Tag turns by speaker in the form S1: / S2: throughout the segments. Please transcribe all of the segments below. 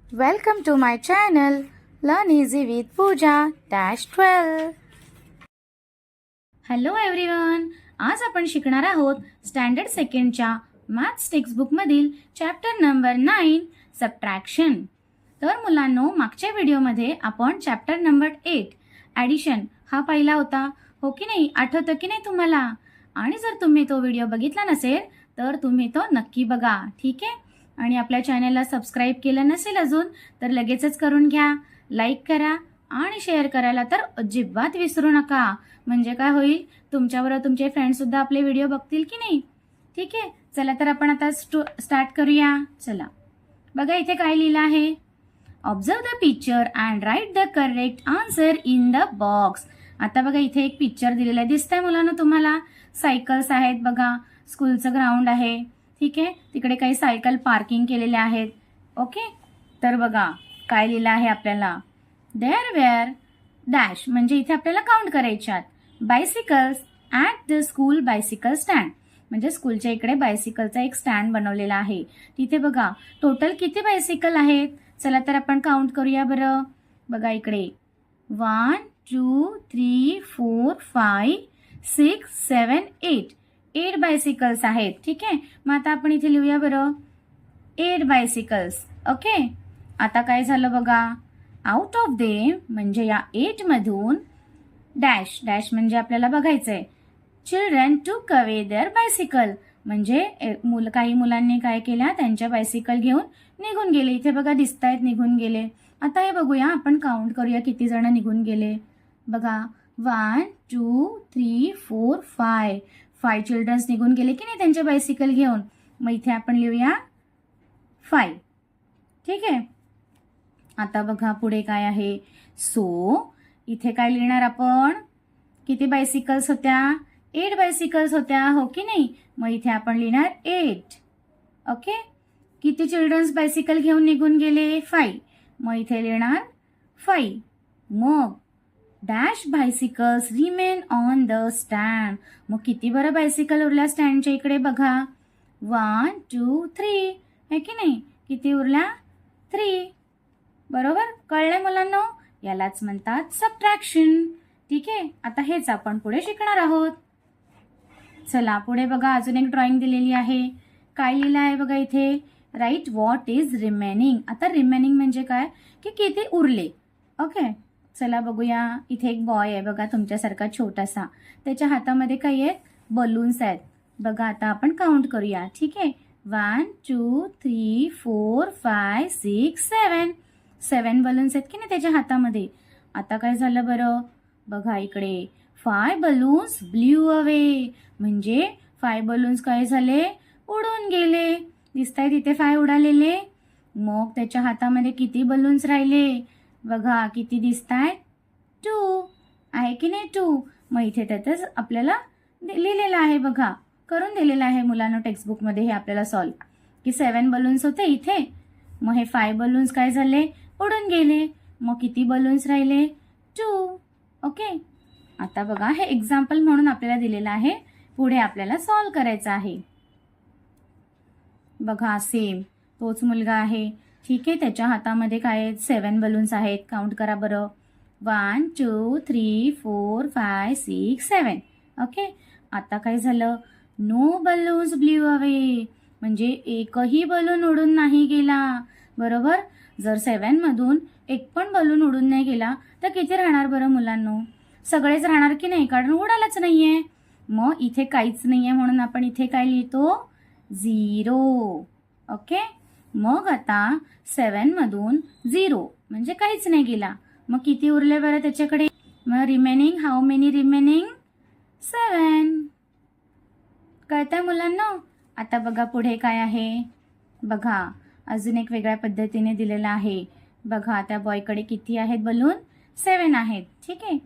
S1: Welcome to my channel Learn Easy with Pooja -12.
S2: Hello everyone, आज आपण शिकणार आहोत स्टँडर्ड सेकंडच्या मॅथ्स टेक्स्टबुकमधील चॅप्टर नंबर 9 सबट्रॅक्शन. तर मुलांनो, मागच्या व्हिडिओमध्ये आपण चॅप्टर नंबर 8 ॲडिशन हा पाहिला होता, हो की नाही? आठवतं की नाही तुम्हाला? आणि जर तुम्ही तो व्हिडिओ बघितला नसेल तर तुम्ही तो नक्की बघा, ठीक आहे? आणि आपल्या चॅनलला सबस्क्राईब केलं नसेल अजून तर लगेचच करून घ्या. लाईक करा आणि शेअर करायला तर अजिबात विसरू नका. म्हणजे काय होईल, तुमच्याबरोबर तुमचे फ्रेंड्ससुद्धा आपले व्हिडिओ बघतील की नाही? ठीक आहे, चला तर आपण आता स्टार्ट करूया. चला बघा, इथे काय लिहिलं आहे. Observe the picture and write the correct answer in the box. आता बघा, इथे एक पिक्चर दिलेलं आहे, दिसतंय मुलांना तुम्हाला? सायकल्स आहेत बघा, स्कूलचं ग्राउंड आहे, ठीक आहे? तिकडे काही सायकल पार्किंग केलेल्या आहेत. ओके, तर बघा काय लिहिलं आहे आपल्याला. देअर वेअर डॅश, म्हणजे इथे आपल्याला काउंट करायच्यात. Bicycles at the school bicycle stand, म्हणजे स्कूलच्या इकडे बायसिकलचा एक स्टँड बनवलेला आहे. तिथे बघा टोटल किती बायसिकल आहेत. चला तर आपण काउंट करूया बरं. बघा इकडे 1 2 3 4 5 6 7 8 बायसिकल्स आहेत, ठीक आहे? मग आता आपण इथे लिहूया बरं 8 बायसिकल्स. ओके, आता काय झालं बघा, आउट ऑफ देम म्हणजे या 8 मधून डॅश डॅश म्हणजे आपल्याला बघायचंय. चिल्ड्रन टूक अवे देअर बायसिकल, म्हणजे काही मुलांनी काय केल्या, त्यांच्या बायसिकल घेऊन निघून गेले. इथे बघा दिसतायत निघून गेले. आता हे बघूया, आपण काउंट करूया किती जण निघून गेले. बघा 1 2 3 4 5 चिल्ड्रन्स निघून गेले की नाही त्यांच्या बायसिकल घेऊन. मग इथे आपण लिहूया 5, ठीक आहे? आता बघा पुढे काय आहे. सो इथे काय लिहिणार आपण, किती बायसिकल्स होत्या? 8 बायसिकल्स होत्या, हो की नाही? मग इथे आपण लिहिणार 8. ओके, किती चिल्ड्रन्स बायसिकल घेऊन निघून गेले? 5. मग इथे लिहिणार 5. मग dash बायसिकल्स remain on the stand, मग किती बरं बायसिकल उरल्या स्टँडच्या इकडे बघा. 1 2 3 आहे की नाही? किती उरल्या? 3. बरोबर, कळलंय मुलांना? यालाच म्हणतात सबट्रॅक्शन, ठीक आहे? आता हेच आपण पुढे शिकणार आहोत. चला पुढे बघा, अजून एक ड्रॉइंग दिलेली आहे. काय लिहिलं आहे बघा इथे, राईट व्हॉट इज रिमेनिंग. आता रिमेनिंग म्हणजे काय, की किती उरले. ओके, चला बघूया. इथे एक बॉय आहे बघा, तुमच्यासारखा छोटासा. त्याच्या हातामध्ये काही आहेत, बलून्स आहेत बघा. आता आपण काउंट करूया, ठीक आहे? 1 2 3 4 5 6 7 बलून्स आहेत की नाही त्याच्या हातामध्ये. आता काय झालं बरं, बघा इकडे 5 बलून्स ब्ल्यू अवे, म्हणजे 5 बलून्स काय झाले, उडून गेले. दिसताय तिथे 5 उडालेले. मग त्याच्या हातामध्ये किती बलून्स राहिले बघा, किती दिसताय? 2 आहे की नाही? 2. मग इथे त्यातच आपल्याला लिहिलेलं आहे बघा, करून दिलेलं आहे मुलांना टेक्स्टबुकमध्ये हे आपल्याला सॉल्व, की 7 बलून्स होते इथे. मग हे 5 बलून्स काय झाले, उडून गेले. मग किती बलून्स राहिले? 2. ओके, आता बघा हे एक्झाम्पल म्हणून आपल्याला दिलेलं आहे, पुढे आपल्याला सॉल्व करायचं आहे. बघा सेम तोच मुलगा आहे, ठीक आहे? त्याच्या हातामध्ये काय आहेत, 7 बलून्स आहेत. काउंट करा बरं. 1 2 3 4 5 6 7. ओके, आता काय झालं, नो बलून्स ब्ल्यू अवे, म्हणजे एकही बलून उडून नाही गेला. बरोबर, जर 7 मधून एक पण बलून उडून नाही गेला तर किती राहणार बरं मुलांनो? सगळेच राहणार की नाही, कारण उडालाच नाहीये. मग इथे काहीच नाहीये म्हणून आपण इथे काय लिहितो, 0. ओके, मग आता 7 मधून 0 म्हणजे काहीच नाही गेला. मग किती उरले बरं त्याच्याकडे? मग रिमेनिंग, हाऊ मेनी रिमेनिंग? 7. कळतंय मुलांना? आता बघा पुढे काय आहे. बघा अजून एक वेगळ्या पद्धतीने दिलेला आहे. बघा त्या बॉयकडे किती आहेत बलून? 7 आहेत, ठीक आहे?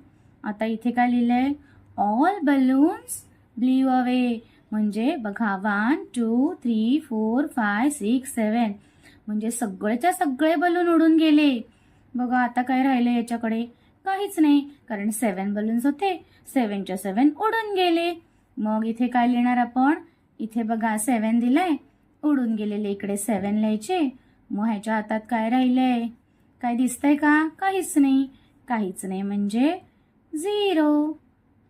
S2: आता इथे काय लिहिलंय, ऑल बलून्स ब्ल्यू अवे, म्हणजे बघा 1 2 3 4 5 6 7, म्हणजे सगळेच्या सगळे बलून उडून गेले. बघा आता काय राहिले याच्याकडे, काहीच नाही, कारण 7 बलून्स होते, 7च्या 7 उडून गेले. मग इथे काय लिहिणार आपण, इथे बघा 7 दिलाय, उडून गेलेले इकडे 7 लिहायचे. मग ह्याच्या हातात काय राहिलंय? काय दिसतंय का? काहीच नाही. काहीच नाही म्हणजे 0.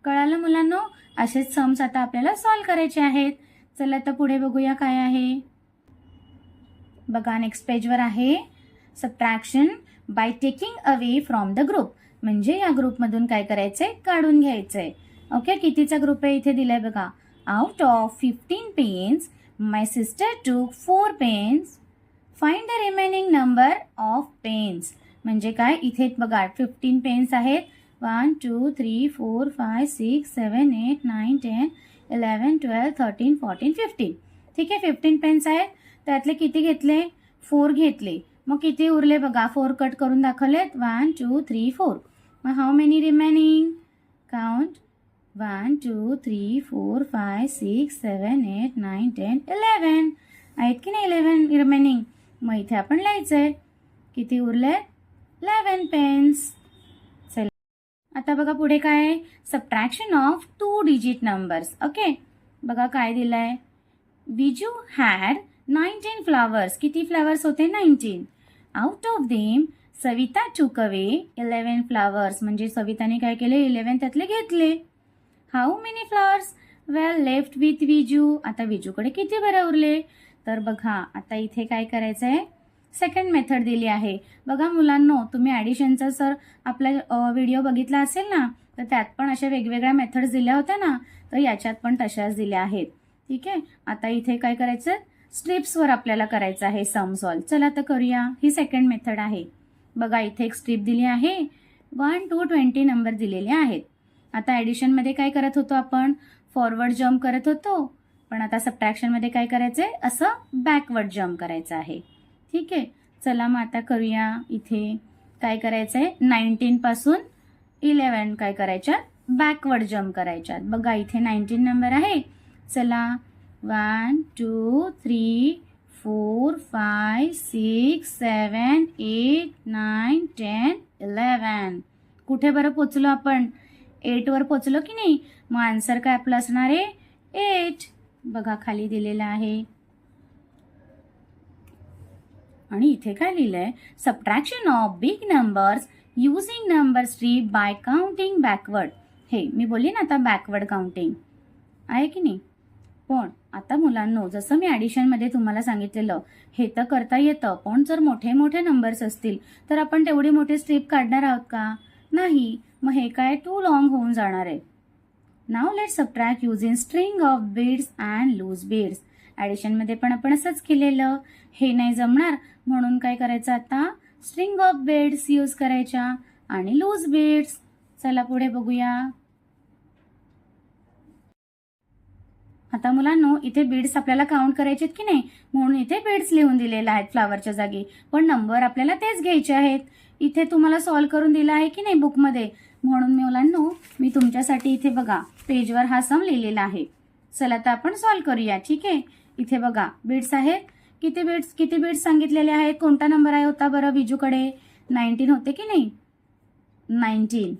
S2: कळालं मुलांनो? असेच सम्स आता आपल्याला सॉल्व करायचे आहेत. चला आता पुढे बघूया काय आहे. बघा नेक्स्ट पेजवर आहे subtraction by taking away from the group. म्हणजे या ग्रुपमधून काय करायचंय? काढून घ्यायचंय. ओके, कितीचा ग्रुप आहे इथे दिलाय बघा. Out of 15 pens my sister took 4 pens. Find the remaining number of pens. म्हणजे काय? इथे बघा 15 पेन्स आहेत. 1 2 3 4 5 6 7 8 9 10 11 12 13 14 15. ठीक आहे, 15 पेन्स आहेत. त्यातले किती घेतले? 4 घेतले. मग किती उरले बघा? 4 कट करून दाखवलेत. 1 2 3 4. मग हाऊ मेनी रिमेनिंग? काउंट. 1 2 3 4 5 6 7 8 9 10 11 आहेत की नाही? 11 रिमेनिंग. मग इथे आपण लिहायचंय किती उरले? 11 पेन्स. चला आता बघा पुढे काय आहे? Subtraction of 2 digit numbers. Okay, बघा काय दिलंय. Viju had 19 flowers. किती फ्लावर्स होते? 19. आउट ऑफ देम सविता टूक अवे 11 फ्लावर्स. म्हणजे सविताने काय केले? 11 त्यातले घेतले. How many flowers well left with Viju. आता विजूकडे किती बरं उरले? तर बघा आता इथे काय करायचंय? सेकंड मेथड दिली आहे. बघा मुलांनो, तुम्ही ॲडिशनचा सर आपला व्हिडिओ बघितला असेल ना, तर त्यात पण अशा वेगवेगळ्या मेथड्स दिल्या होत्या ना, तर याच्यात पण तशाच दिल्या आहेत. ठीक आहे, आता इथे काय करायचं? स्ट्रिप्सवर आपल्याला करायचं आहे सम सॉल्व. चला तर करूया. ही सेकंड मेथड आहे. बघा इथे एक स्ट्रिप दिली आहे. 1 to 20 नंबर दिलेले आहेत. आता ॲडिशनमध्ये काय करत होतो आपण? फॉरवर्ड जम्प करत होतो. पण आता सबट्रॅक्शनमध्ये काय करायचंय? असं बॅकवर्ड जम्प करायचं आहे. ठीक आहे, चला मग आता करूया. इथे काय करायचंय? 19 पासून 11 काय करायच्यात? Backward jump करायच्यात. बघा इथे 19 नंबर आहे. चला 1 2 3 4 5 6 7 8 9 10 11. कुठे बरं पोचलो आपण? 8 वर पोचलो की नाही? मग आन्सर काय आपलं असणार आहे? 8. बघा खाली दिलेलं आहे. आणि इथे काय लिहिलंय? Subtraction of big numbers using number strip by counting backward. हे मी बोलली ना आता बॅकवर्ड काउंटिंग आहे की नाही? पण आता मुलांनो, जसं मी ॲडिशनमध्ये तुम्हाला सांगितलेलं, हे तर करता येतं. पण जर मोठे मोठे नंबर्स असतील तर आपण तेवढी मोठी स्ट्रीप काढणार आहोत का? नाही. मग हे काय टू लॉंग होऊन जाणार आहे. Now let subtract using string of beads and loose beads. ॲडिशनमध्ये पण आपण असंच केलेलं. हे नाही जमणार म्हणून काय करायचं? आता स्ट्रिंग ऑफ बीड्स यूज करायच्या आणि लूज बीड्स. चला पुढे बघूया. आता मुलांनो, इथे बीड्स आपल्याला काउंट करायचे की नाही, म्हणून इथे बीड्स लिहून दिलेले आहेत फ्लावरच्या जागी. पण नंबर आपल्याला तेच घ्यायचे आहेत. इथे तुम्हाला सॉल्व करून दिला आहे की नाही बुकमध्ये, म्हणून मुलांनो मी तुमच्यासाठी इथे बघा पेजवर हा सम लिहिलेला आहे. चला तर आपण सॉल्व करूया. ठीक आहे, इथे बघा बीड्स आहेत. किती बीड्स सांगितलेले आहेत? कोणता नंबर आहे होता बरं विजूकडे? 19 होते की नाही? 19.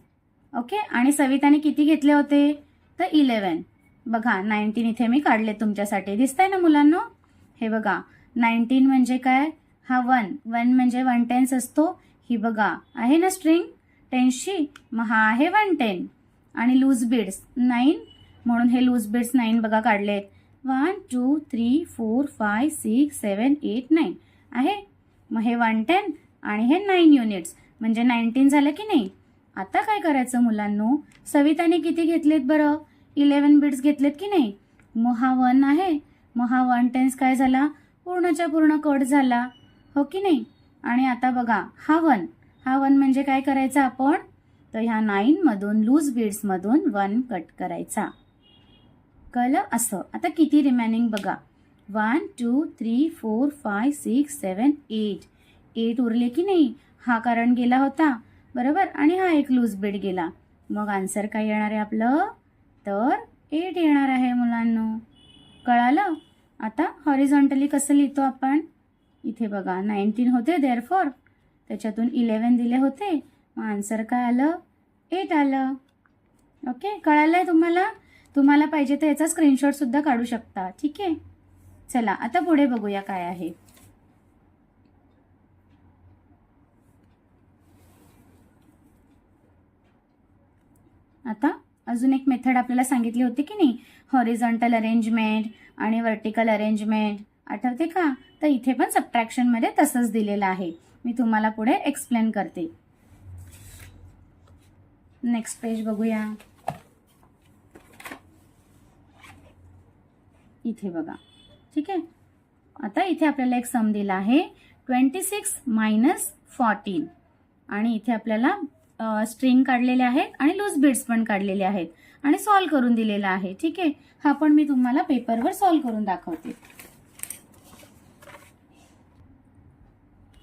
S2: ओके, आणि सविताने किती घेतले होते? तर 11. बघा 19 इथे मी काढले तुमच्यासाठी. दिसतंय ना मुलांनो? हे बघा 19 म्हणजे काय? हा 1 म्हणजे 1/10 असतो. ही बघा आहे ना स्ट्रिंग 10ची, मग हा आहे 110. आणि लूज बीड्स 9, म्हणून हे लूज बीड्स 9 बघा काढलेत. 1 2 3 4 5 6 7 8 9 आहे. मग हे 110 आणि हे 9 युनिट्स म्हणजे 19 झालं की नाही? आता काय करायचं मुलांनो? सविताने किती घेतलेत बरं? 11 बीड्स घेतलेत की नाही? मग हा 1 आहे. मग हा 1/10 काय झाला? पूर्णच्या पूर्ण कट झाला, हो की नाही? आणि आता बघा हा 1 म्हणजे काय करायचं आपण? तर ह्या 9 मधून लूज बीड्स मधून 1 कट करायचा. कळलं? असं. आता किती रिमेनिंग बघा. 1 2 3 4 5 6 7 8 उरले की नाही? हा कारण गेला होता बरोबर, आणि हा एक लूज बीड गेला. मग आन्सर काय येणार आहे आपलं? तर 8 येणार आहे मुलांनो. कळालं? आता हॉरिझॉन्टली कसं लिहितो आपण? इथे बघा 19 होते देअरफॉर, त्याच्यातून 11 दिले होते, मग आन्सर काय आलं? 8 आलं. ओके, कळालंय तुम्हाला? तुम्हाला पाहिजे तर याचा स्क्रीनशॉट सुद्धा काढू शकता. ठीक आहे, चला आता पुढे बघूया काय आहे. आता अजून एक मेथड आपल्याला सांगितली होती की नाही, हॉरिझॉन्टल अरेंजमेंट आणि व्हर्टिकल अरेंजमेंट, आठवते का? तर इथे पण सबट्रॅक्शनमध्ये तसंच दिलेलं आहे. मी तुम्हाला पुढे एक्सप्लेन करते. नेक्स्ट पेज बघूया. इथे बघा, ठीक आहे. आता इथे आपल्याला एक सम दिला आहे 26 - 14 आणि इथे आपल्याला स्ट्रिंग काढलेले आहेत आणि लूज बीड्स पण काढलेले आहेत आणि सॉल्व करून दिलेला आहे. ठीक आहे, हा पण मी तुम्हाला पेपरवर सॉल्व करून दाखवते.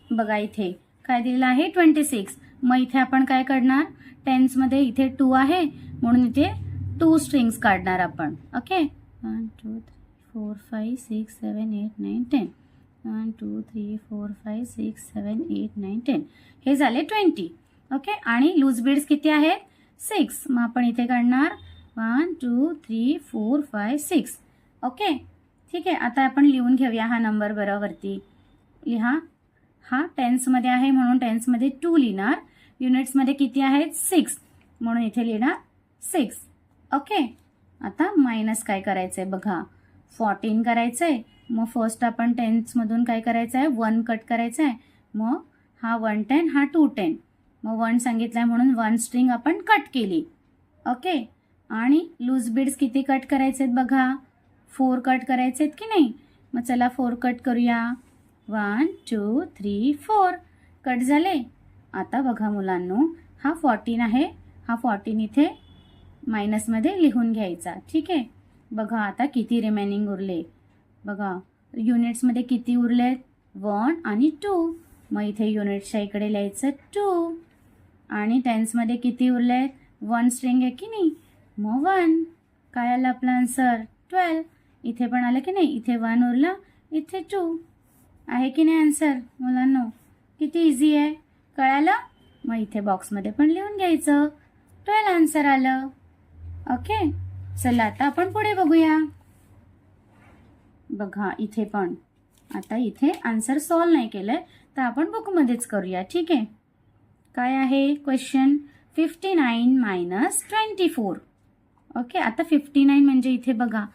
S2: बघा इथे काय दिलेलं आहे 26. मग इथे आपण काय करणार, टेन्समध्ये इथे 2 आहे म्हणून इथे 2 स्ट्रिंग्स काढणार आपण. ओके, 1 2 3 4 5 6 7 8 9 10. 1 2 3 4 5 6 7 8 9 10. हे झाले 20. ओके, आणि लूज बीड्स किती आहेत 6. मग आपण इथे काढणार 1 2 3 4 5 6. ओके, ठीक आहे. आता आपण लिहून घेऊया हा नंबर बरोबरती. लिहा, हा टेन्समध्ये आहे म्हणून टेन्समध्ये 2 लिहिणार. युनिट्समध्ये किती आहेत 6 म्हणून इथे लिहिणार 6. ओके, आता मायनस काय करायचंय बघा, 14 करायचंय. मग फर्स्ट आपण टेन्समधून काय करायचं आहे 1 कट करायचं आहे. मग हा 110 हा 210. मग 1 सांगितलाय म्हणून 1 स्ट्रिंग आपण कट केली. ओके, आणि लूज बीड्स किती कट करायचे आहेत बघा, 4 कट करायचे आहेत की नाही. मग चला 4 कट करूया. 1 2 3 4 कट झाले. आता बघा मुलांनो, हा 14 आहे, हा 14 इथे मायनसमध्ये लिहून घ्यायचा. ठीक आहे, बघा आता किती रिमेनिंग उरले बघा. युनिट्समध्ये किती उरलेत 1 आणि 2. मग इथे युनिट्सच्या इकडे लिहायचं 2. आणि टेन्समध्ये किती उरलेत 1 स्ट्रिंग आहे की नाही, मग 1. काय आलं आपलं आन्सर 12. इथे पण आलं की नाही, इथे 1 उरलं, इथे 2 आहे की नाही आन्सर मुलांनो. किती इझी आहे, कळालं. मग इथे बॉक्समध्ये पण लिहून घ्यायचं, 12 आन्सर आलं. ओके, चला आता आपण पुढे बघूया. बघा इथे पण आता इथे आन्सर सॉल्व नाही केलंय तर आपण बुकमध्येच करूया. ठीक आहे, काय आहे क्वेश्चन 59 - 24. ओके, आता 59 म्हणजे इथे बघा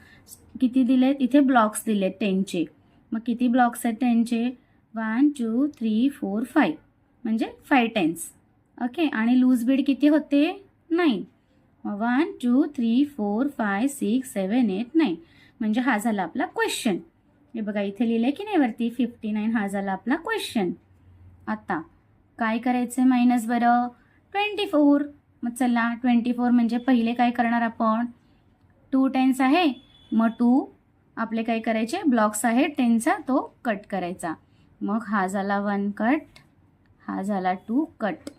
S2: किती दिलेत, इथे ब्लॉक्स दिलेत 10चे. मग किती ब्लॉक्स आहेत 10चे 1 2 3 4 5 म्हणजे 5 टेन्स. ओके, आणि लूज बीड किती होते 9. 1 2 3 4 5 6 7 8 9 म्हणजे हा झाला आपला क्वेश्चन. हे बघा इथे लिहिलंय की नाही वरती 59, हा झाला आपला क्वेश्चन. आता काय करायचंय मायनस बरं 24. मग चला 24 म्हणजे पहिले काय करणार आपण, 2 टेन्स आहे मग 2 आपले काय करायचे ब्लॉक्स आहे 10चा तो कट करायचा. मग हा झाला 1 कट, हा झाला 2 कट.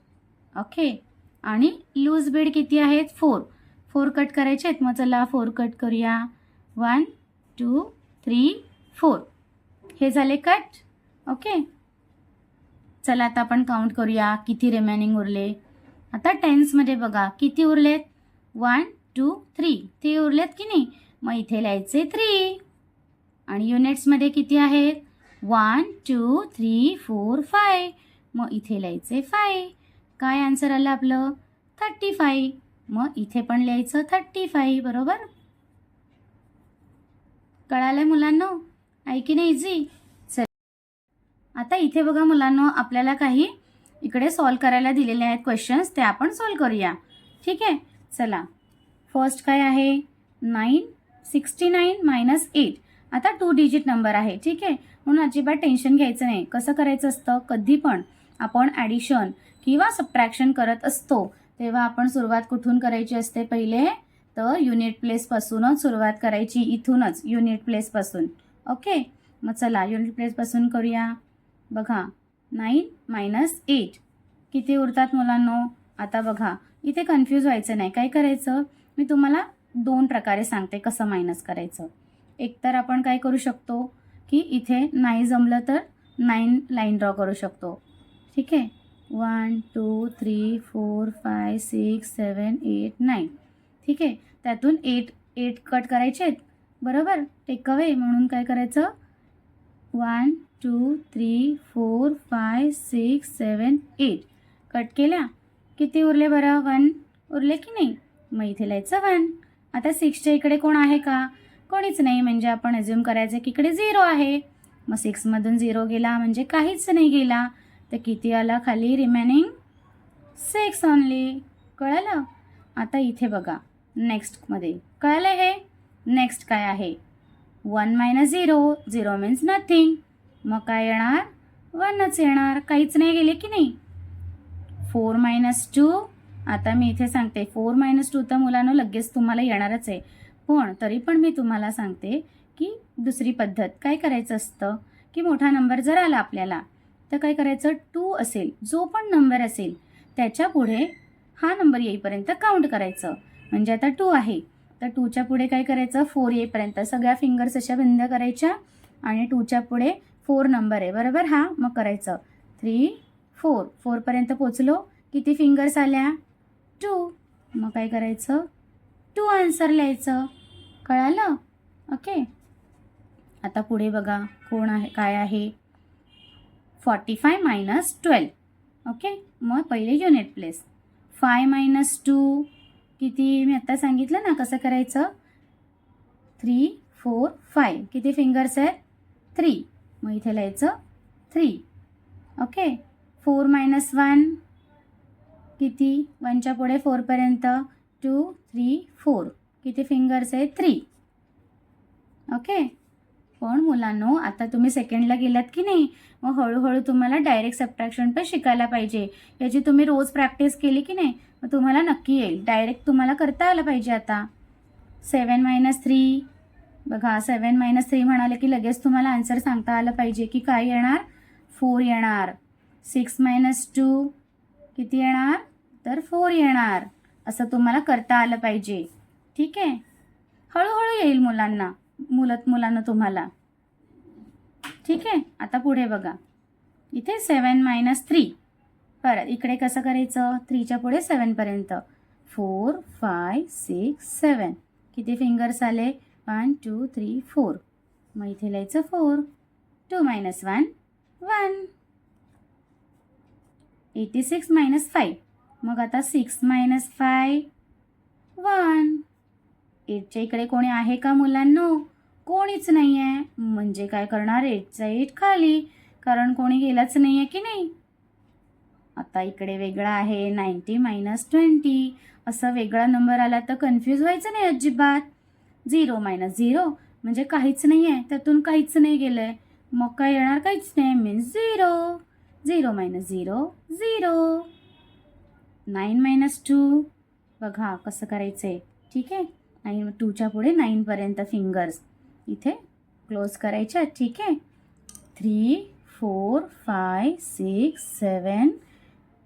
S2: ओके, आणि लूज बीड किती आहेत 4 कट करायचे आहेत. मग चला 4 कट करूया. 1 2 3 4 हे झाले कट. ओके, चला आता आपण काउंट करूया किती रिमेनिंग उरले. आता टेन्समध्ये बघा किती उरलेत 1 2 3 ते उरलेत की नाही. मग इथे लिहायचे 3. आणि युनिट्समध्ये किती आहेत 1 2 3 4 5 मग इथे लिहायचे 5. काय आन्सर आलं आपलं 35. मग इथे पण लिहायचं 35. बरोबर, कळालंय मुलांनो, आहे की नाही इझी. चल आता इथे बघा मुलांनो, आपल्याला काही इकडे सॉल्व करायला दिलेले आहेत क्वेश्चन्स, ते आपण सॉल्व करूया. ठीक आहे, चला फर्स्ट काय आहे 69 - 8. आता 2 डिजिट नंबर आहे. ठीक आहे, म्हणून अजिबात टेन्शन घ्यायचं नाही. कसं करायचं असतं, कधी पण आपण ॲडिशन किंवा सबट्रॅक्शन करत असतो तेव्हा आपण सुरुवात कुठून करायची असते, पहिले तर युनिट प्लेसपासूनच सुरुवात करायची, इथूनच युनिट प्लेसपासून. ओके, मग चला युनिट प्लेसपासून करूया. बघा 9 - 8 किती उरतात मुलांनो. आता बघा इथे कन्फ्यूज व्हायचं नाही. काय करायचं, मी तुम्हाला 2 प्रकारे सांगते कसं मायनस करायचं. एक तर आपण काय करू शकतो की इथे नाही जमलं तर 9 लाईन ड्रॉ करू शकतो. ठीक आहे, 1 2 3 4 5 6 7 8 9. ठीक आहे, त्यातून 8 कट करायचे आहेत. बरोबर, टेक अवे म्हणून काय करायचं 1 2 3 4 5 6 7 8 कट केल्या. किती उरले बरं 1 उरले की नाही. मग इथे लिहायचं 1. आता 6च्या इकडे कोण आहे का? कोणीच नाही, म्हणजे आपण अज्युम करायचं की इकडे 0 आहे. मग 6मधून 0 गेला म्हणजे काहीच नाही गेला. तर किती आला खाली? Remaining 6 only. कळलं? आता इथे बघा नेक्स्टमध्ये कळलं हे? नेक्स्ट काय आहे? 1 - 0. 0 मीन्स नथिंग. मग काय येणार? 1च येणार. काहीच नाही गेले की नाही. 4 - 2. आता मी इथे सांगते 4 - 2 तर मुलांना लगेच तुम्हाला येणारच आहे. पण तरी पण मी तुम्हाला सांगते की दुसरी पद्धत काय करायचं असतं की मोठा नंबर जर आला आपल्याला तर काय करायचं? 2 असेल, जो पण नंबर असेल त्याच्या पुढे हा नंबर येईपर्यंत काउंट करायचं. म्हणजे आता 2 आहे तर 2च्या पुढे काय करायचं? 4 येईपर्यंत सगळ्या फिंगर्स अशा बंद करायच्या आणि 2च्या पुढे 4 नंबर आहे बरोबर हा. मग करायचं 3 4. 4 पर्यंत पोचलो. किती फिंगर्स आल्या? 2. मग काय करायचं? 2 आन्सर लिहायचं. कळालं? ओके. आता पुढे बघा कोण आहे, काय आहे? 45 - 12. ओके. मग पहिले युनिट प्लेस. 5 - 2 किती? मी आता सांगितलं ना कसं करायचं? 3 4 5. किती फिंगर्स आहेत? 3. मग इथे लिहायचं 3. ओके. 4 - 1 किती? 1च्या पुढे 4 पर्यंत 2 3 4. किती फिंगर्स आहेत? 3. ओके. पण मुलांनो आता तुम्ही सेकंडला गेलात की नाही, मग हळूहळू तुम्हाला डायरेक्ट सबट्रॅक्शन पण शिकायला पाहिजे. याची तुम्ही रोज प्रॅक्टिस केली की नाही मग तुम्हाला नक्की येईल. डायरेक्ट तुम्हाला करता आलं पाहिजे. आता 7 - 3 बघा. 7 - 3 म्हणाले की लगेच तुम्हाला आन्सर सांगता आलं पाहिजे की काय येणार? 4 येणार. 6 - 2 किती येणार? तर 4 येणार. असं तुम्हाला करता आलं पाहिजे. ठीक आहे. हळूहळू येईल मुलांना तुम्हाला. ठीक आहे. आता पुढे बघा इथे 7 - 3. परत इकडे कसं करायचं? 3च्या पुढे 7 पर्यंत 4 5 6 7. किती फिंगर्स आले? 1 2 3 4. मग इथे लिहायचं 4. 2 - 1 1. 86 - 5. मग आता 6 - 5 1. 8च्या इकडे कोणी आहे का मुलांनो? कोणीच नाही आहे. म्हणजे काय करणार? 8चा 8 खाली, कारण कोणी गेलाच नाही आहे की नाही. आता इकडे वेगळा आहे 90 - 20. असं वेगळा नंबर आला तर कन्फ्यूज व्हायचं नाही अजिबात. 0 - 0 म्हणजे काहीच नाही आहे, त्यातून काहीच नाही गेलं आहे. मग काय येणार? काहीच नाही मीन्स 0. 0 - 0 0. 9 - 2 बघा कसं करायचं आहे. ठीक आहे. 2च्या पुढे 9 पर्यंत फिंगर्स इथे क्लोज करायच्या. ठीक आहे. 3 4 5 6 7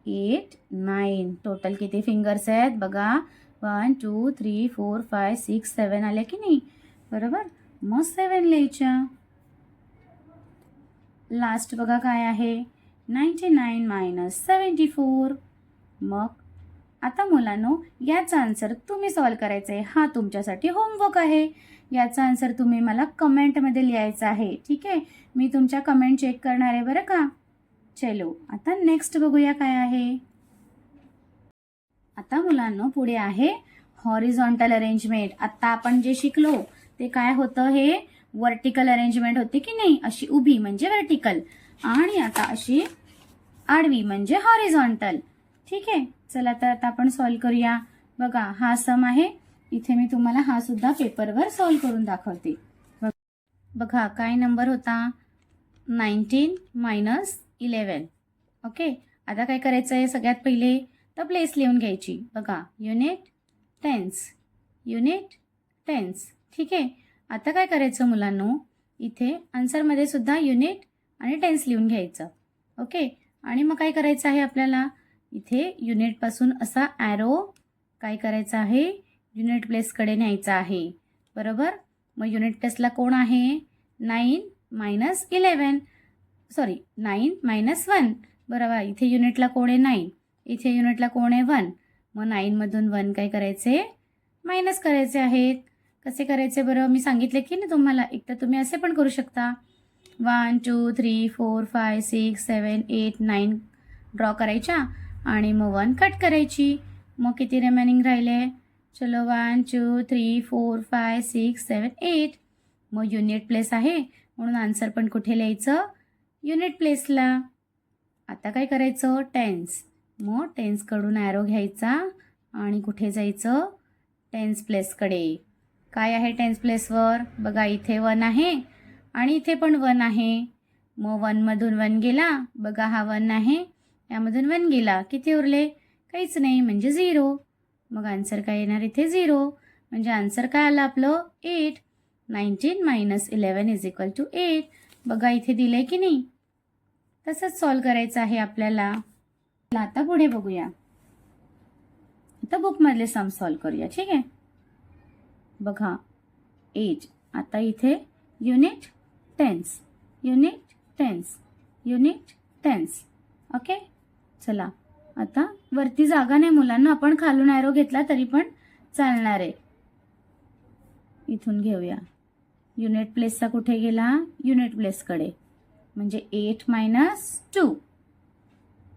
S2: 8 9. टोटल किती फिंगर्स आहेत बघा? 1 2 3 4 5 6 7 आले की नाही बरोबर. मग 7 लिहायच्या. लास्ट बघा काय आहे? 99 - 74. मग आता मुलांनो याचा आन्सर तुम्ही सॉल्व करायचा आहे. हा तुमच्यासाठी होमवर्क आहे. याचा आन्सर तुम्ही मला कमेंटमध्ये लिहायचा आहे. ठीक आहे. मी तुमच्या कमेंट चेक करणार आहे बरं का. चलो आता नेक्स्ट बघूया काय आहे. आता मुलांनो पुढे आहे हॉरिझॉन्टल अरेंजमेंट. आता आपण जे शिकलो ते काय होतं? हे व्हर्टिकल अरेंजमेंट होते की नाही. अशी उभी म्हणजे व्हर्टिकल आणि आता अशी आडवी म्हणजे हॉरिझॉन्टल. ठीक आहे. चला तर आता आपण सॉल्व करूया. बघा हा सम आहे. इथे मी तुम्हाला हा सुद्धा पेपरवर सॉल्व करून दाखवते. बघा काय नंबर होता? 19 - 11. ओके. आता काय करायचं आहे? सगळ्यात पहिले तर प्लेस लिहून घ्यायची. बघा युनिट टेन्स, युनिट टेन्स. ठीक आहे. आता काय करायचं मुलांनो? इथे आन्सरमध्ये सुद्धा युनिट आणि टेन्स लिहून घ्यायचं. ओके. आणि मग काय करायचं आहे आपल्याला? इथे युनिटपासून असा ॲरो काय करायचा आहे? युनिट प्लेसकडे न्यायचा आहे बरोबर. मग युनिट प्लेसला कोण आहे? 9 - 11 सॉरी 9 - 1 बरोबर. इथे युनिटला कोण आहे? 9. इथे युनिटला कोण आहे? 1. मग 9मधून 1 काय करायचे? मायनस करायचे आहेत. कसे करायचे बरं? मी सांगितले की ना तुम्हाला. एक तर तुम्ही असे पण करू शकता. 1 2 3 4 5 6 7 8 9 ड्रॉ करायच्या आणि मग 1 कट करायची. मग किती रिमेनिंग राहिले? चलो 1 2 3 4 5 6 7 8. मग युनिट प्लेस आहे म्हणून आन्सर पण कुठे लिहायचं? युनिट प्लेसला. आता काय करायचं? टेन्स. मग टेन्सकडून ॲरो घ्यायचा आणि कुठे जायचं? टेन्स प्लेसकडे. काय आहे टेन्स प्लेसवर? बघा इथे 1 आहे आणि इथे पण 1 आहे. मग 1मधून 1 गेला. बघा हा 1 आहे, यामधून 1 गेला. किती उरले? काहीच नाही, म्हणजे 0. मग आन्सर काय येणार इथे? 0. म्हणजे आन्सर काय आलं आपलं? 8. 19 - 11 = 8. बघा इथे दिलंय की नाही? तसंच सॉल्व करायचं आहे आपल्याला. आता पुढे बघूया. आता बुकमधले सम सॉल्व करूया. ठीक आहे. बघा एज. आता इथे unit tense, unit tense, unit tense. Okay. चला आता वरती जागा नाही मुलांना, आपण खालून ॲरो घेतला तरी पण चालणार आहे. इथून घेऊया. युनिट प्लेसचा कुठे गेला? युनिट प्लेसकडे. म्हणजे 8 - 2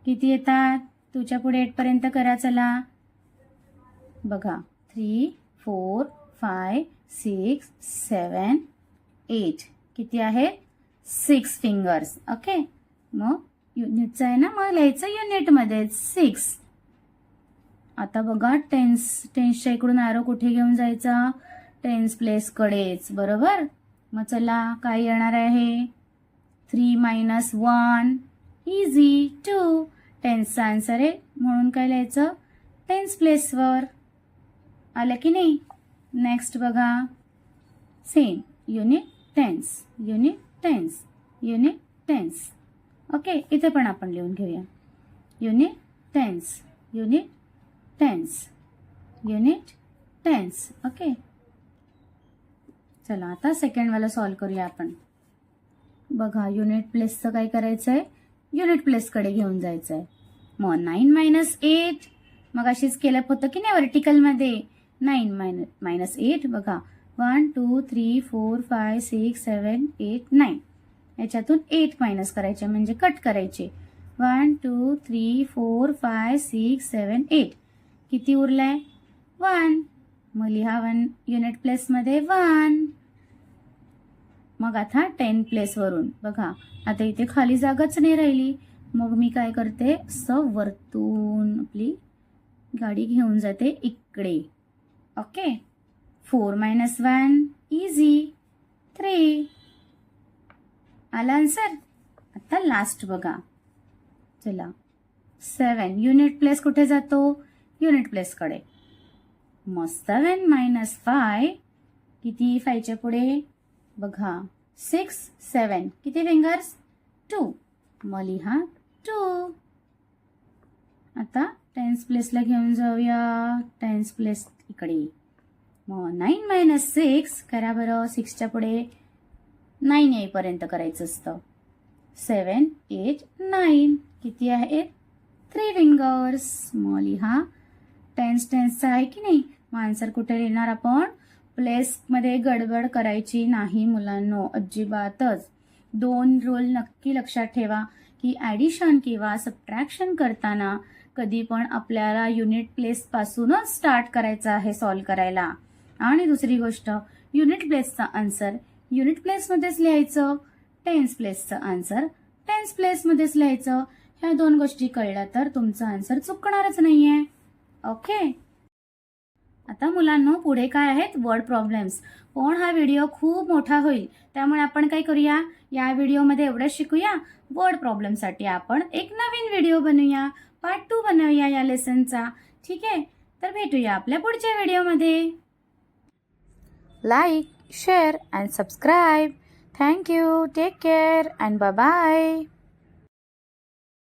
S2: किती येतात? 2च्या पुढे 8 पर्यंत करा. चला बघा 3 4 5 6 7 8 किती आहे? 6 फिंगर्स. ओके. मग युनिटचं आहे ना, मग लिहायचं युनिटमध्ये 6. आता बघा टेन्सच्या इकडून ॲरो कुठे घेऊन जायचा? टेन्स प्लेसकडेच. बरोबर. मग चला काय येणार आहे? 3 - 1 इझी 2. टेन्सचा आन्सर आहे म्हणून काय लिहायचं? टेन्स प्लेसवर. आलं की नाही? नेक्स्ट बघा same unit tense, unit tense, unit tense. Okay. इथे पण आपण लिहून घेऊया. Unit tense, unit tense, unit tense. Okay. चला आता सेकंडवाला सॉल्व करूया आपण. बघा युनिट प्लेसचं काय करायचं आहे? युनिट प्लेसकडे घेऊन जायचं आहे. मग 9 - 8 मग अशीच केलं होतं की नाही व्हर्टिकलमध्ये? 9 - 8 बघा 1 2 3 4 5 6 7 8 9. याच्यातून 8 मायनस करायचे म्हणजे कट करायचे. 1 2 3 4 5 6 7 8 किती उरलाय? 1. मग लिहा 1 युनिट प्लेसमध्ये 1. मग आता 10 प्लेसवरून बघा आता इथे खाली जागाच नाही राहिली. मग मी काय करते? असं वरतून आपली गाडी घेऊन जाते इकडे. ओके. 4 - 1 इझी 3. आला आन्सर. आता लास्ट बघा. चला 7 युनिट प्लेस कुठे जातो? युनिट प्लेसकडे. मग 7 - 5 किती? 5च्या पुढे बघा 6 7 किती फिंगर्स? 2. मग लिहा 2. आता टेन्स प्लेसला घेऊन जाऊया. टेन्स प्लेस इकडे. मग 9 - 6 करा बरं. 6च्या पुढे 9 येईपर्यंत करायचं असतं. 7 8 9 किती आहे? 3 फिंगर्स. मग लिहा टेन्सचा आहे की नाही? मग आन्सर कुठे लिहिणार आपण? प्लेसमध्ये गडबड करायची नाही मुलांनो, अजिबातच. 2 रूल नक्की लक्षात ठेवा की ॲडिशन किंवा सबट्रॅक्शन करताना कधी पण आपल्याला युनिट प्लेसपासूनच स्टार्ट करायचं आहे सॉल्व करायला. आणि दुसरी गोष्ट युनिट प्लेसचा आन्सर युनिट प्लेसमध्येच लिहायचं, टेन्स प्लेसचं आन्सर टेन्स प्लेसमध्येच लिहायचं. ह्या 2 गोष्टी कळल्या तर तुमचा आन्सर चुकणारच नाहीये. ओके. आता मुलांनो पुढे काय आहेत? Word problems. पण हा व्हिडिओ खूप मोठा होईल त्यामुळे आपण काय करूया? या व्हिडिओमध्ये एवढंच शिकूया. वर्ड प्रॉब्लेमसाठी आपण एक नवीन व्हिडिओ बनवूया, पार्ट 2 बनवूया या लेसनचा. ठीक आहे. तर भेटूया आपल्या पुढच्या व्हिडिओमध्ये.
S1: Like, share and subscribe. Thank you. Take care and bye-bye.